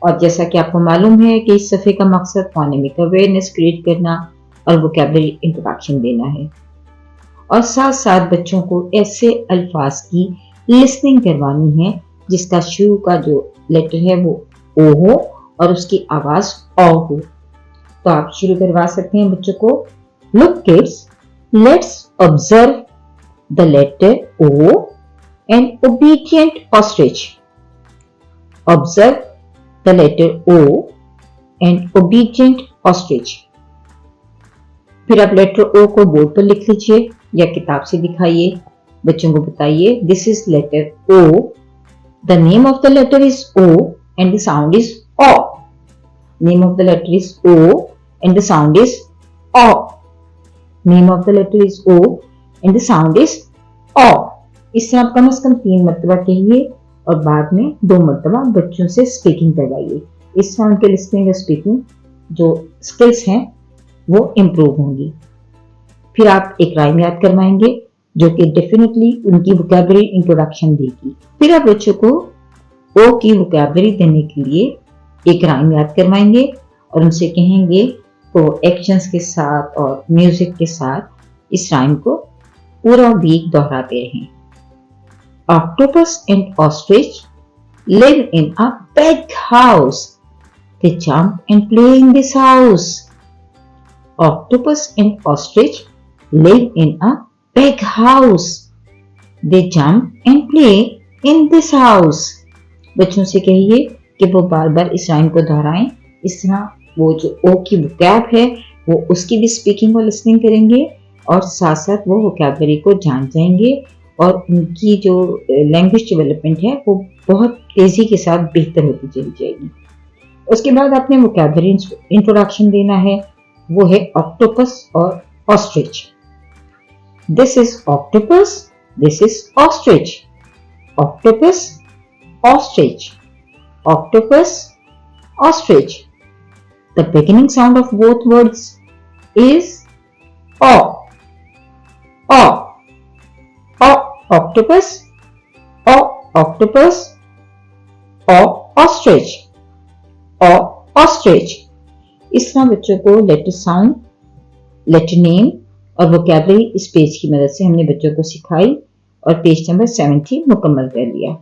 और जैसा कि आपको मालूम है कि इस सफ़े का मकसद फोनेमिक अवेयरनेस क्रिएट करना और वोकैबुलरी इंट्रोडक्शन देना है, और साथ साथ बच्चों को ऐसे अल्फाज की लिसनिंग करवानी है जिसका शुरू का जो लेटर है वो ओ हो और उसकी आवाज औ हो। तो आप शुरू करवा सकते हैं बच्चों को। Look kids, let's observe the letter O and obedient ostrich. Observe the letter O and obedient ostrich. फिर आप लेटर ओ को बोर्ड पर लिख लीजिए या किताब से दिखाइए, बच्चों को बताइए this is letter O, the name of the letter is O and the sound is O. Name of the letter is O and the sound is O. Name of the letter is O and the sound is O. इससे आप कम से कम 3 मरतबा कहिए और बाद में 2 मरतबा बच्चों से स्पीकिंग करवाइए। इससे उनके लिसनिंग और स्पीकिंग जो स्किल्स हैं वो इम्प्रूव होंगी। फिर आप एक राइम याद करवाएंगे जो कि डेफिनेटली उनकी वोकैबुलरी इंट्रोडक्शन देगी। फिर आप बच्चों को ओ की वोकैबुलरी देने के लिए एक राइम याद करवाएंगे और उनसे कहेंगे तो एक्शंस के साथ और म्यूजिक के साथ इस राइम को पूरा वीक दोहराते रहें। Octopus and ostrich live in a big house, they jump and play in this house. Octopus and ostrich live in a big house, they jump and play in this house। बच्चों से कहिए कि वो बार बार इस rhyme को दोहराएं, इस तरह वो जो ओ की वोकैब है वो उसकी भी स्पीकिंग और लिसनिंग करेंगे और साथ साथ वो वोकैबुलरी को जान जाएंगे और उनकी जो लैंग्वेज डेवलपमेंट है वो बहुत तेजी के साथ बेहतर होती चली जाएगी। उसके बाद आपने वोकैबुलरी इंट्रोडक्शन देना है, वो है ऑक्टोपस और ostrich. This is octopus, this is ostrich। Octopus, ostrich, octopus, ostrich। The beginning sound of both words is o, o, o octopus, o octopus, o ostrich, o ostrich। इस तरह बच्चों को letter sound, letter name और vocabulary इस page की मदद से हमने बच्चों को सिखाई और पेज नंबर 70 मुकम्मल कर लिया।